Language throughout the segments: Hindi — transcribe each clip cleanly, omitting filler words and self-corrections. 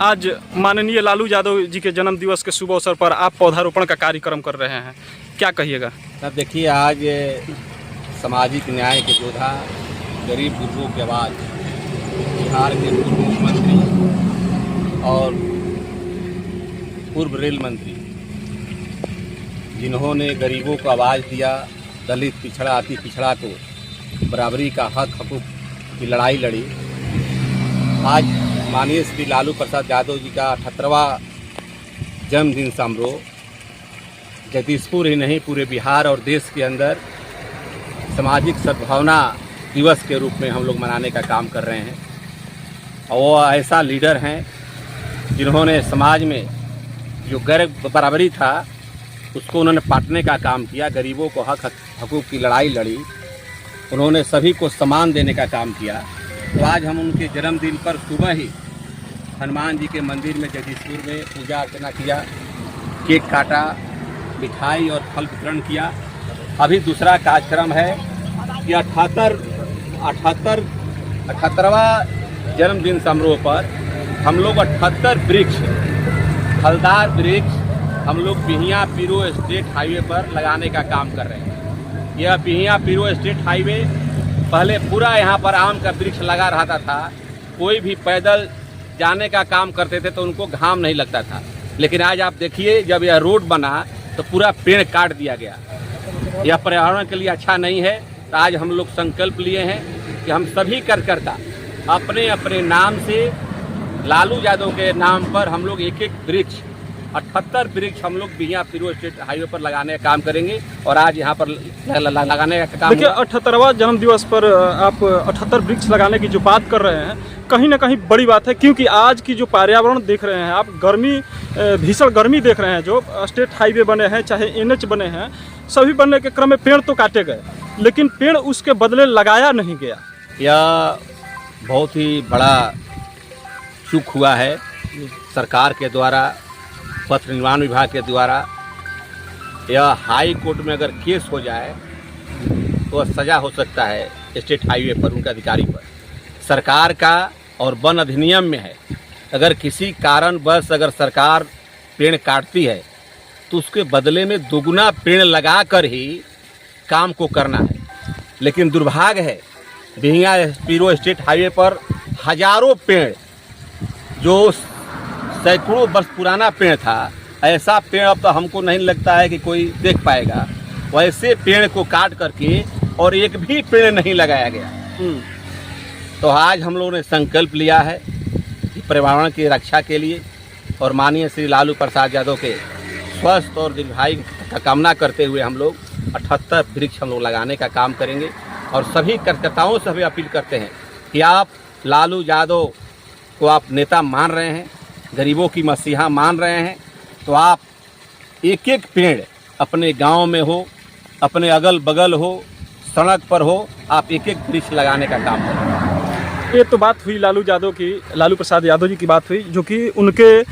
आज माननीय लालू यादव जी के जन्म दिवस के शुभ अवसर पर आप पौधारोपण का कार्यक्रम कर रहे हैं, क्या कहिएगा? अब देखिए, आज सामाजिक न्याय के योद्धा, गरीब गुरबों की आवाज़, बिहार के पूर्व मुख्यमंत्री और पूर्व रेल मंत्री, जिन्होंने गरीबों को आवाज़ दिया, दलित पिछड़ा अति पिछड़ा को बराबरी का हक हकूक़ की लड़ाई लड़ी। आज माननीय श्री लालू प्रसाद यादव जी का 78वां जन्मदिन समारोह जगदीशपुर ही नहीं पूरे बिहार और देश के अंदर सामाजिक सद्भावना दिवस के रूप में हम लोग मनाने का काम कर रहे हैं। और वो ऐसा लीडर हैं जिन्होंने समाज में जो गैर बराबरी था उसको उन्होंने पाटने का काम किया, गरीबों को हक हकूक़ की लड़ाई लड़ी, उन्होंने सभी को सम्मान देने का काम किया। तो आज हम उनके जन्मदिन पर सुबह ही हनुमान जी के मंदिर में जगदीशपुर में पूजा अर्चना किया, केक काटा, मिठाई और फल वितरण किया। अभी दूसरा कार्यक्रम है कि 78वां जन्मदिन समारोह पर हम लोग 78 वृक्ष, फलदार वृक्ष हम लोग बिहिया पीरो स्टेट हाईवे पर लगाने का काम कर रहे हैं। यह बिहिया पीरो स्टेट हाईवे पहले पूरा यहाँ पर आम का वृक्ष लगा रहता था, कोई भी पैदल जाने का काम करते थे तो उनको घाम नहीं लगता था। लेकिन आज आप देखिए, जब यह रोड बना तो पूरा पेड़ काट दिया गया। यह पर्यावरण के लिए अच्छा नहीं है। तो आज हम लोग संकल्प लिए हैं कि हम सभी कार्यकर्ता अपने अपने नाम से, लालू यादव के नाम पर हम लोग एक एक वृक्ष, 78 वृक्ष हम लोग बिहिया पीरो स्टेट हाईवे पर लगाने का काम करेंगे। और आज यहाँ पर लगाने का काम, देखिए 78वां जन्म दिवस पर आप 78 वृक्ष लगाने की जो बात कर रहे हैं, कहीं ना कहीं बड़ी बात है, क्योंकि आज की जो पर्यावरण देख रहे हैं आप, गर्मी, भीषण गर्मी देख रहे हैं, जो स्टेट हाईवे बने हैं चाहे NH बने हैं, सभी बनने के क्रम में पेड़ तो काटे गए, लेकिन पेड़ उसके बदले लगाया नहीं गया। यह बहुत ही बड़ा चूक हुआ है सरकार के द्वारा, पथ निर्माण विभाग के द्वारा। यह हाई कोर्ट में अगर केस हो जाए तो सज़ा हो सकता है स्टेट हाईवे पर उनके अधिकारी पर। सरकार का और वन अधिनियम में है, अगर किसी कारणवश अगर सरकार पेड़ काटती है तो उसके बदले में दोगुना पेड़ लगा कर ही काम को करना है। लेकिन दुर्भाग्य है, बिहिया पीरो स्टेट हाईवे पर हजारों पेड़, जो सैकड़ों वर्ष पुराना पेड़ था, ऐसा पेड़ अब तो हमको नहीं लगता है कि कोई देख पाएगा। वैसे पेड़ को काट करके और एक भी पेड़ नहीं लगाया गया। तो आज हम लोगों ने संकल्प लिया है कि पर्यावरण की रक्षा के लिए और माननीय श्री लालू प्रसाद यादव के स्वस्थ और दीर्घायु का कामना करते हुए हम लोग 78 वृक्ष हम लोग लगाने का काम करेंगे। और सभी कार्यकर्ताओं से भी अपील करते हैं कि आप लालू यादव को आप नेता मान रहे हैं, गरीबों की मसीहा मान रहे हैं, तो आप एक एक पेड़ अपने गांव में हो, अपने अगल बगल हो, सड़क पर हो, आप एक एक वृक्ष लगाने का काम करें। ये तो बात हुई लालू प्रसाद यादव जी की बात हुई, जो कि उनके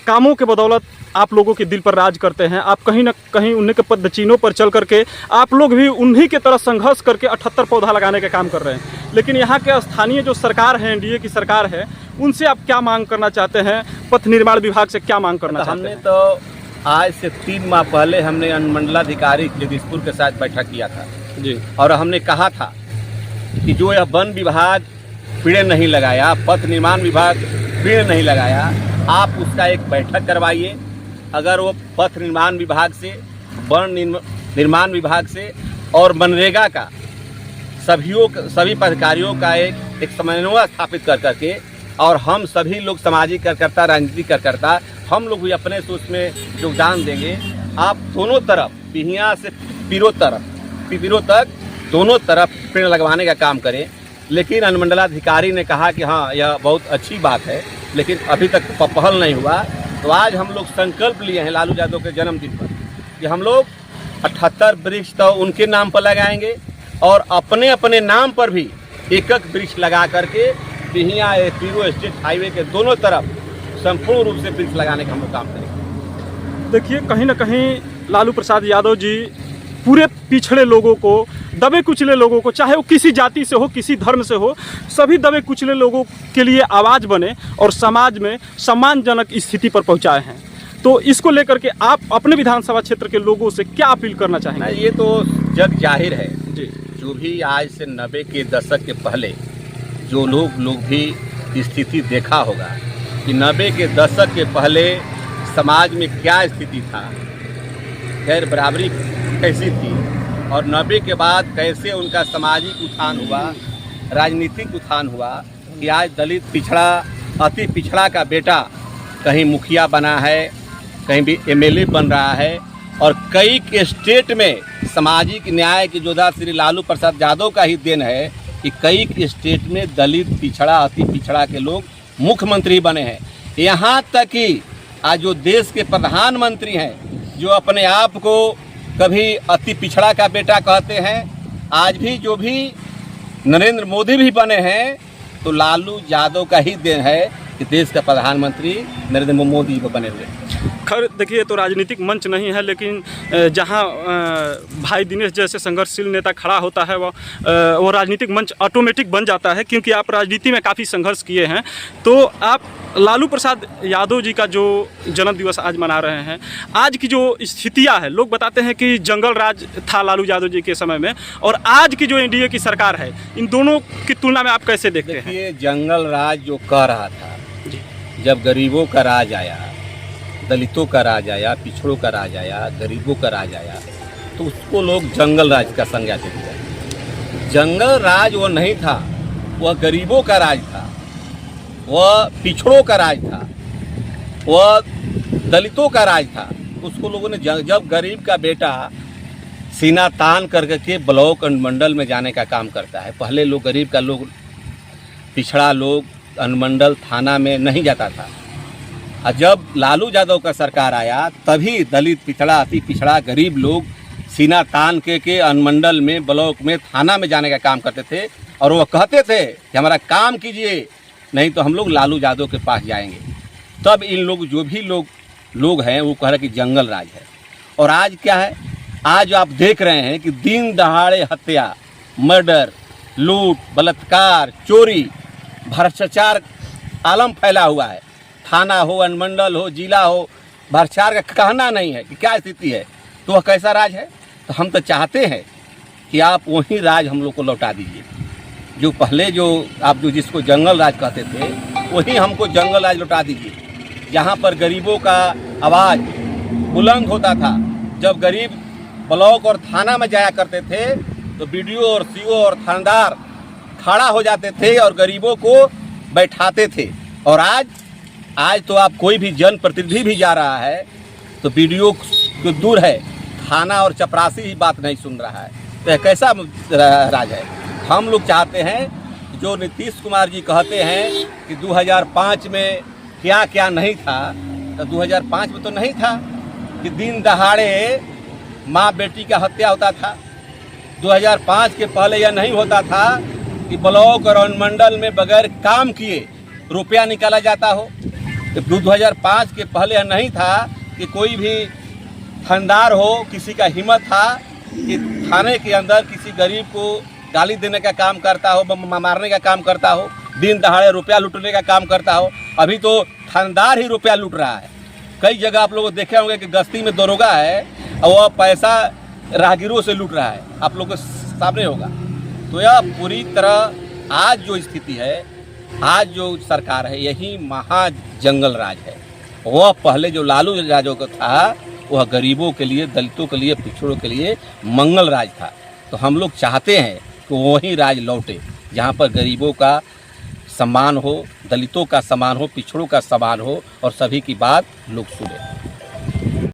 कामों के बदौलत आप लोगों के दिल पर राज करते हैं। आप कहीं ना कहीं उन्हीं के पदचिन्हों पर चल करके आप लोग भी उन्हीं के तरह संघर्ष करके 78 पौधा लगाने का काम कर रहे हैं। लेकिन यहाँ के स्थानीय जो सरकार है, NDA की सरकार है, उनसे आप क्या मांग करना चाहते हैं? पथ निर्माण विभाग से क्या मांग करना चाहते हैं? हमने तो आज से 3 माह पहले हमने अनुमंडलाधिकारी जगदीशपुर के साथ बैठक किया था जी, और हमने कहा था कि जो यह वन विभाग पेड़ नहीं लगाया, पथ निर्माण विभाग पेड़ नहीं लगाया, आप उसका एक बैठक करवाइए। अगर वो पथ निर्माण विभाग से, वन निर्माण विभाग से और मनरेगा का सभी पदाधिकारियों का एक समन्वय स्थापित कर करके, और हम सभी लोग सामाजिक कार्यकर्ता, राजनीतिक कार्यकर्ता, हम लोग भी अपने से उसमें योगदान देंगे। आप दोनों तरफ, बिहिया से पीरो तक दोनों तरफ पेड़ लगवाने का काम करें। लेकिन अनुमंडलाधिकारी ने कहा कि हाँ, यह बहुत अच्छी बात है, लेकिन अभी तक पहल नहीं हुआ। तो आज हम लोग संकल्प लिए हैं लालू यादव के जन्मदिन पर कि हम लोग 78 वृक्ष तो उनके नाम पर लगाएंगे और अपने अपने नाम पर भी एक एक वृक्ष लगा करके बिहिया पीरो स्टेट हाईवे के दोनों तरफ संपूर्ण रूप से वृक्ष लगाने का हम लोग काम करेंगे। देखिए, कहीं ना कहीं लालू प्रसाद यादव जी पूरे पिछड़े लोगों को, दबे कुचले लोगों को, चाहे वो किसी जाति से हो, किसी धर्म से हो, सभी दबे कुचले लोगों के लिए आवाज़ बने और समाज में सम्मानजनक स्थिति पर पहुंचाए हैं। तो इसको लेकर के आप अपने विधानसभा क्षेत्र के लोगों से क्या अपील करना चाहेंगे? ये तो जग जाहिर है जी, जो भी आज से 90 के दशक के पहले जो लोग भी स्थिति देखा होगा कि 90 के दशक के पहले समाज में क्या स्थिति था, खैर बराबरी कैसी थी, और 90 के बाद कैसे उनका सामाजिक उत्थान हुआ, राजनीतिक उत्थान हुआ कि आज दलित पिछड़ा, अति पिछड़ा का बेटा कहीं मुखिया बना है, कहीं भी एमएलए बन रहा है, और कई स्टेट में सामाजिक न्याय की योद्धा श्री लालू प्रसाद यादव का ही देन है कि कई स्टेट में दलित पिछड़ा, अति पिछड़ा के लोग मुख्यमंत्री बने हैं। यहाँ तक कि आज जो देश के प्रधानमंत्री हैं, जो अपने आप को कभी अति पिछड़ा का बेटा कहते हैं, आज भी जो भी नरेंद्र मोदी भी बने हैं तो लालू यादव का ही देन है कि देश का प्रधानमंत्री नरेंद्र मोदी को बने हुए। खैर देखिए, तो राजनीतिक मंच नहीं है, लेकिन जहां भाई दिनेश जैसे संघर्षशील नेता खड़ा होता है वो राजनीतिक मंच ऑटोमेटिक बन जाता है, क्योंकि आप राजनीति में काफ़ी संघर्ष किए हैं। तो आप लालू प्रसाद यादव जी का जो जन्म दिवस आज मना रहे हैं, आज की जो स्थितियां हैं, लोग बताते हैं कि जंगल राज था लालू यादव जी के समय में, और आज की जो एनडीए की सरकार है, इन दोनों की तुलना में आप कैसे देखते हैं? देखिए, जंगल राज जो कह रहा था, जब गरीबों का राज आया, दलितों का राज आया, पिछड़ों का राज आया, गरीबों का राज आया, तो उसको लोग जंगल राज का संज्ञा देते हैं। जंगल राज वो नहीं था, वह गरीबों का राज था, वह पिछड़ों का राज था, वह दलितों का राज था। उसको लोगों ने जब गरीब का बेटा सीना तान करके ब्लॉक अनुमंडल में जाने का काम करता है, पहले लोग गरीब का लोग, पिछड़ा लोग अनुमंडल थाना में नहीं जाता था, और जब लालू यादव का सरकार आया तभी दलित पिछड़ा, अति पिछड़ा, गरीब लोग सीना तान के अनुमंडल में, ब्लॉक में, थाना में जाने का काम करते थे, और वह कहते थे कि हमारा काम कीजिए, नहीं तो हम लोग लालू यादव के पास जाएंगे। तब इन लोग जो भी लोग हैं वो कह रहे कि जंगल राज है। और आज क्या है, आज आप देख रहे हैं कि दिन दहाड़े हत्या, मर्डर, लूट, बलात्कार, चोरी, भ्रष्टाचार आलम फैला हुआ है। थाना हो, अनुमंडल हो, जिला हो, भ्रष्टाचार का कहना नहीं है कि क्या स्थिति है। तो वह कैसा राज है? तो हम तो चाहते हैं कि आप वही राज हम लोग को लौटा दीजिए, जो पहले जो आप जो जिसको जंगल राज कहते थे, वही हमको जंगल राज लौटा दीजिए, जहाँ पर गरीबों का आवाज़ बुलंद होता था। जब गरीब ब्लॉक और थाना में जाया करते थे तो बीडीओ और सीओ और थानेदार खड़ा हो जाते थे और गरीबों को बैठाते थे। और आज तो आप कोई भी जनप्रतिनिधि भी जा रहा है तो बीडीओ तो दूर है, थाना और चपरासी ही बात नहीं सुन रहा है। तो यह कैसा राज है? हम लोग चाहते हैं जो नीतीश कुमार जी कहते हैं कि 2005 में क्या क्या नहीं था, तो 2005 में तो नहीं था कि दिन दहाड़े माँ बेटी का हत्या होता था। 2005 के पहले यह नहीं होता था कि ब्लॉक और अनुमंडल में बगैर काम किए रुपया निकाला जाता हो। तो 2005 के पहले यह नहीं था कि कोई भी थानेदार हो, किसी का हिम्मत था कि थाने के अंदर किसी गरीब को गाली देने का काम करता हो, मारने का काम करता हो, दिन दहाड़े रुपया लूटने का काम करता हो। अभी तो थानेदार ही रुपया लूट रहा है। कई जगह आप लोग देखे होंगे कि गश्ती में दरोगा है और वह पैसा राहगीरों से लूट रहा है, आप लोग को सामने होगा। तो यह पूरी तरह आज जो स्थिति है, आज जो सरकार है, यही महा जंगल राज है। वह पहले जो लालू यादव का था वह गरीबों के लिए, दलितों के लिए, पिछड़ों के लिए मंगल राज था। तो हम लोग चाहते हैं कि वही राज लौटे जहाँ पर गरीबों का सम्मान हो, दलितों का सम्मान हो, पिछड़ों का सम्मान हो और सभी की बात लोग सुने।